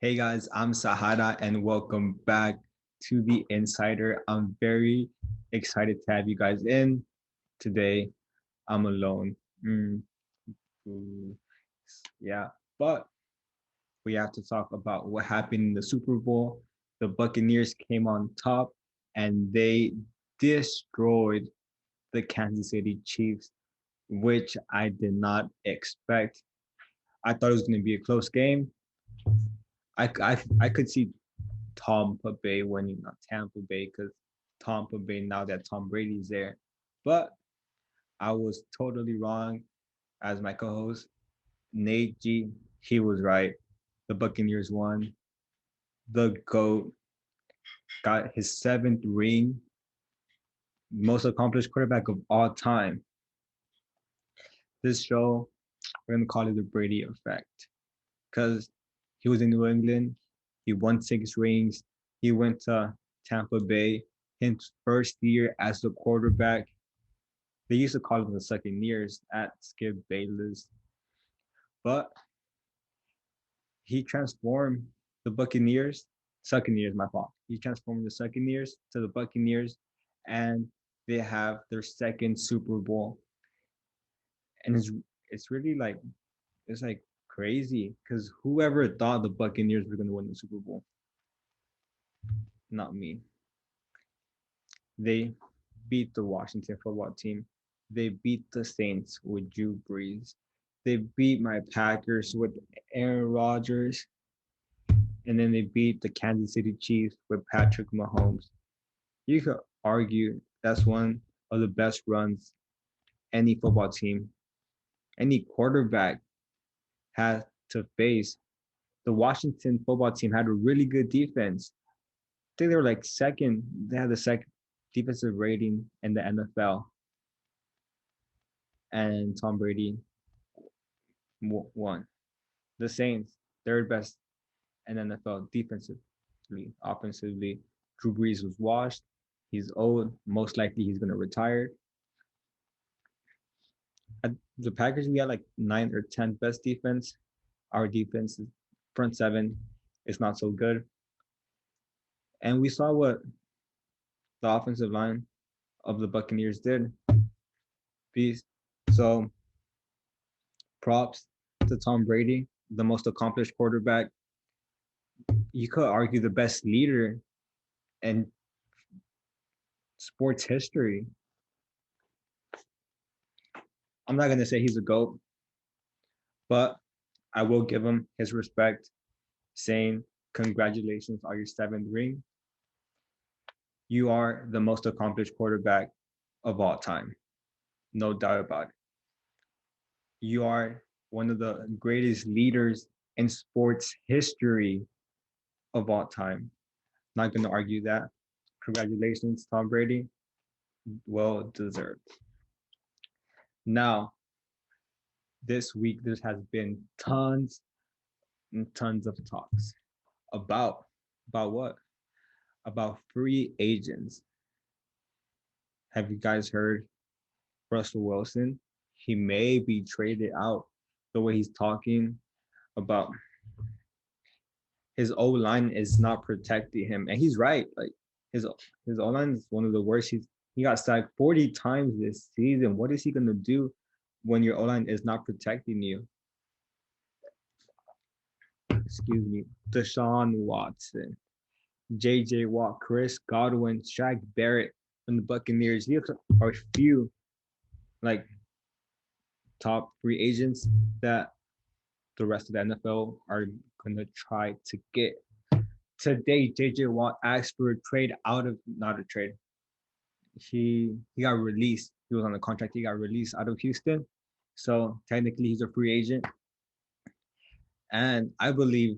Hey guys, I'm Sahara and welcome back to the Insider. I'm very excited to have you guys in. Today, I'm alone. Mm, ooh, yeah, but we have to talk about what happened in the Super Bowl. The Buccaneers came on top and they destroyed the Kansas City Chiefs, which I did not expect. I thought it was going to be a close game. I could see Tampa Bay winning, not Tampa Bay, because Tampa Bay now that Tom Brady's there. But I was totally wrong as my co-host. Nate G, he was right. The Buccaneers won. The GOAT got his seventh ring, most accomplished quarterback of all time. This show, we're gonna call it the Brady Effect. Because he was in New England, he won 6 rings, he went to Tampa Bay, his first year as the quarterback. They used to call him the second years at Skip Bayless, but he transformed the Buccaneers. Second years, my fault. He transformed the second years to the Buccaneers, and they have their second Super Bowl. And it's really like it's like crazy because whoever thought the Buccaneers were going to win the Super Bowl? Not me. They beat the Washington football team. They beat the Saints with Drew Brees. They beat my Packers with Aaron Rodgers. And then they beat the Kansas City Chiefs with Patrick Mahomes. You could argue that's one of the best runs any football team, any quarterback had to face. The Washington football team had a really good defense. I think they were like second. They had the second defensive rating in the NFL. And Tom Brady won. The Saints, third best in NFL defensively, offensively. Drew Brees was washed. He's old. Most likely he's going to retire. At the Packers, we had like 9th or 10th best defense. Our defense, front seven, is not so good. And we saw what the offensive line of the Buccaneers did. So props to Tom Brady, the most accomplished quarterback. You could argue the best leader in sports history. I'm not gonna say he's a GOAT, but I will give him his respect, saying congratulations on your 7th ring. You are the most accomplished quarterback of all time. No doubt about it. You are one of the greatest leaders in sports history of all time. Not going to argue that. Congratulations, Tom Brady. Well deserved. Now, this week, there has been tons and tons of talks about what? About free agents. Have you guys heard Russell Wilson? He may be traded out. The way he's talking about his O line is not protecting him, and he's right. Like his O line is one of the worst. He got sacked 40 times this season. What is he gonna do when your O line is not protecting you? Excuse me. Deshaun Watson, J.J. Watt, Chris Godwin, Shaq Barrett from the Buccaneers. These are a few like top free agents that the rest of the NFL are gonna try to get. Today, JJ Watt asked for a trade out of not a trade. He got released. He was on the contract. He got released out of Houston. So technically he's a free agent. And I believe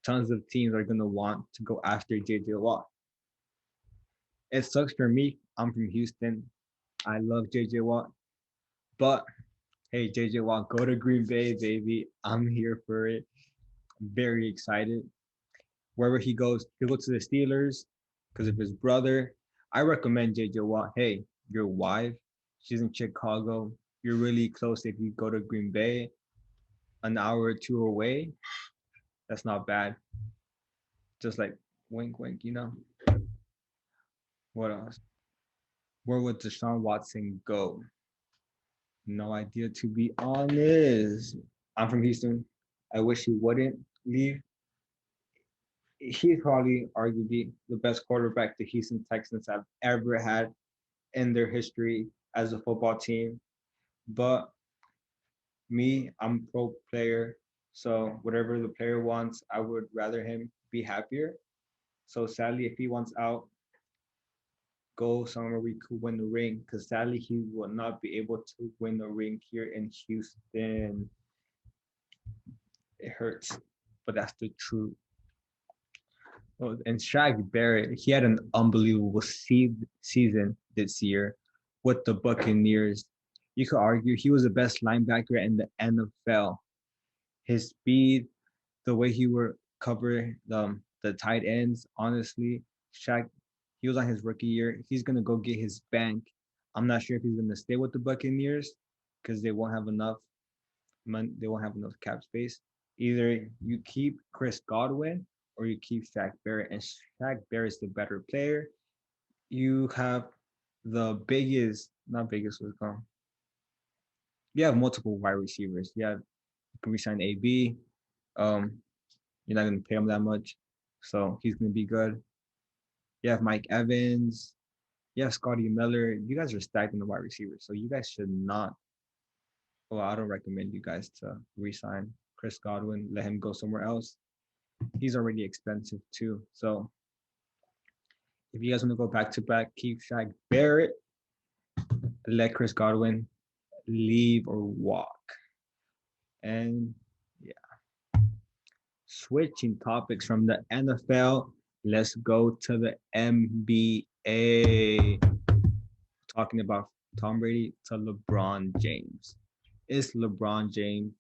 tons of teams are gonna want to go after JJ Watt. It sucks for me. I'm from Houston. I love JJ Watt. But hey, JJ Watt, go to Green Bay, baby. I'm here for it. I'm very excited. Wherever he goes, he'll go to the Steelers because of his brother. I recommend JJ Watt. Hey, your wife, she's in Chicago. You're really close if you go to Green Bay, an hour or two away. That's not bad. Just like wink, wink. What else? Where would Deshaun Watson go? No idea, to be honest. I'm from Houston. I wish he wouldn't leave. He's probably arguably the best quarterback the Houston Texans have ever had in their history as a football team. But me, I'm pro player. So whatever the player wants, I would rather him be happier. So sadly, if he wants out, go somewhere we could win the ring. Because sadly, he will not be able to win the ring here in Houston. It hurts, but that's the truth. Oh, and Shaq Barrett, he had an unbelievable season this year with the Buccaneers. You could argue he was the best linebacker in the NFL. His speed, the way he would cover the tight ends, honestly, Shaq, he was on his rookie year. He's gonna go get his bank. I'm not sure if he's gonna stay with the Buccaneers because they won't have enough money. They won't have enough cap space. Either you keep Chris Godwin or you keep Shaq Barrett, and Shaq Barrett's the better player. You have the biggest, not biggest, what's it called? You have multiple wide receivers. You can resign AB. Um, you're not gonna pay him that much, so he's gonna be good. You have Mike Evans. You have Scotty Miller. You guys are stacked in the wide receivers, so you guys should not. Well, I don't recommend you guys to resign Chris Godwin. Let him go somewhere else. He's already expensive too. So if you guys want to go back to back, keep Shaq Barrett. Let Chris Godwin leave or walk. And yeah, switching topics from the NFL, let's go to the NBA. Talking about Tom Brady to LeBron James. Is LeBron James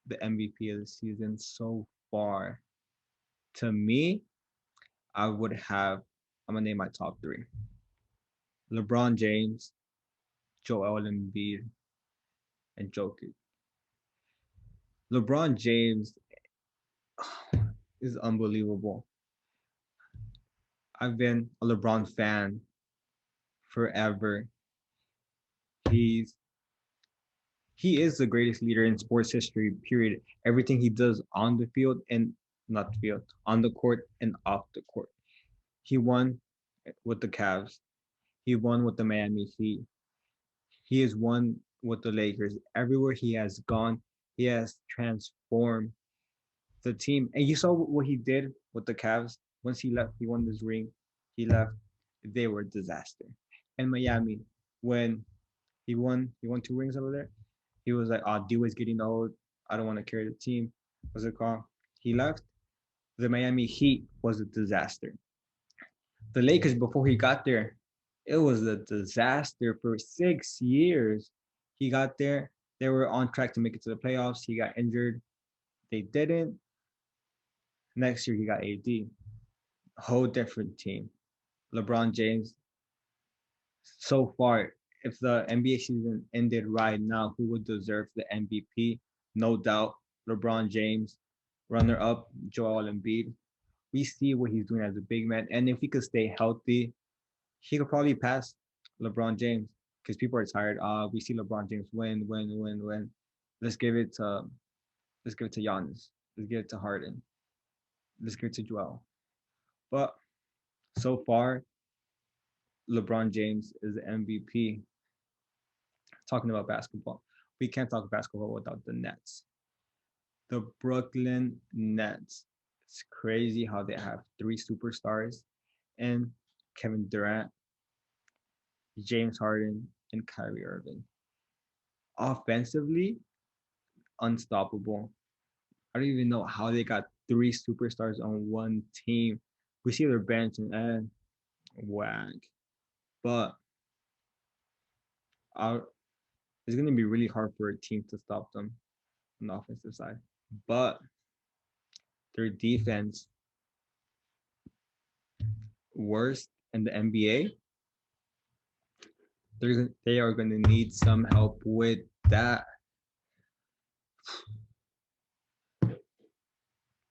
the MVP of the season so far? To me, I would have, I'm going to name my top three: LeBron James, Joel Embiid, and Jokic. LeBron James is unbelievable. I've been a LeBron fan forever. He's he is the greatest leader in sports history, period. Everything he does on the field and not the field, on the court and off the court. He won with the Cavs. He won with the Miami Heat. He has won with the Lakers. Everywhere he has gone, he has transformed the team. And you saw what he did with the Cavs. Once he left, he won this ring. He left. They were a disaster. And Miami, when he won two rings over there. He was like, "Oh, D was getting old. I don't want to carry the team." What's it called? He left. The Miami Heat was a disaster. The Lakers, before he got there, it was a disaster for 6 years. He got there. They were on track to make it to the playoffs. He got injured. They didn't. Next year, he got AD. A whole different team. LeBron James. So far, if the NBA season ended right now, who would deserve the MVP? No doubt, LeBron James. Runner up, Joel Embiid. We see what he's doing as a big man, and if he could stay healthy, he could probably pass LeBron James because people are tired. We see LeBron James win, win, win, win. Let's give it to let's give it to Giannis. Let's give it to Harden. Let's give it to Joel. But so far, LeBron James is the MVP. Talking about basketball, we can't talk basketball without the Nets. The Brooklyn Nets. It's crazy how they have three superstars and Kevin Durant, James Harden, and Kyrie Irving. Offensively, unstoppable. I don't even know how they got three superstars on one team. We see their bench and whack. But it's going to be really hard for a team to stop them on the offensive side. But their defense, worst in the NBA, they are going to need some help with that.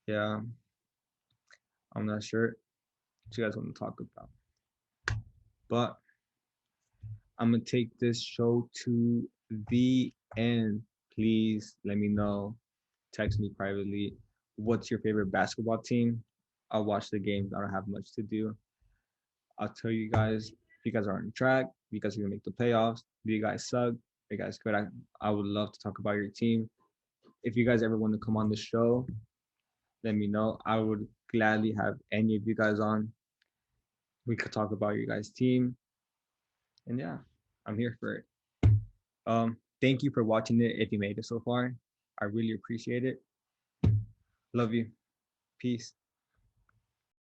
Yeah, I'm not sure what you guys want to talk about. But I'm gonna take this show to the end. Please let me know. Text me privately. What's your favorite basketball team? I'll watch the games. I don't have much to do. I'll tell you guys if you guys are on track, if you guys are gonna make the playoffs, do you guys suck? If you guys good, I would love to talk about your team. If you guys ever want to come on the show, let me know. I would gladly have any of you guys on. We could talk about your guys' team. And yeah, I'm here for it. Thank you for watching it if you made it so far. I really appreciate it. Love you. Peace.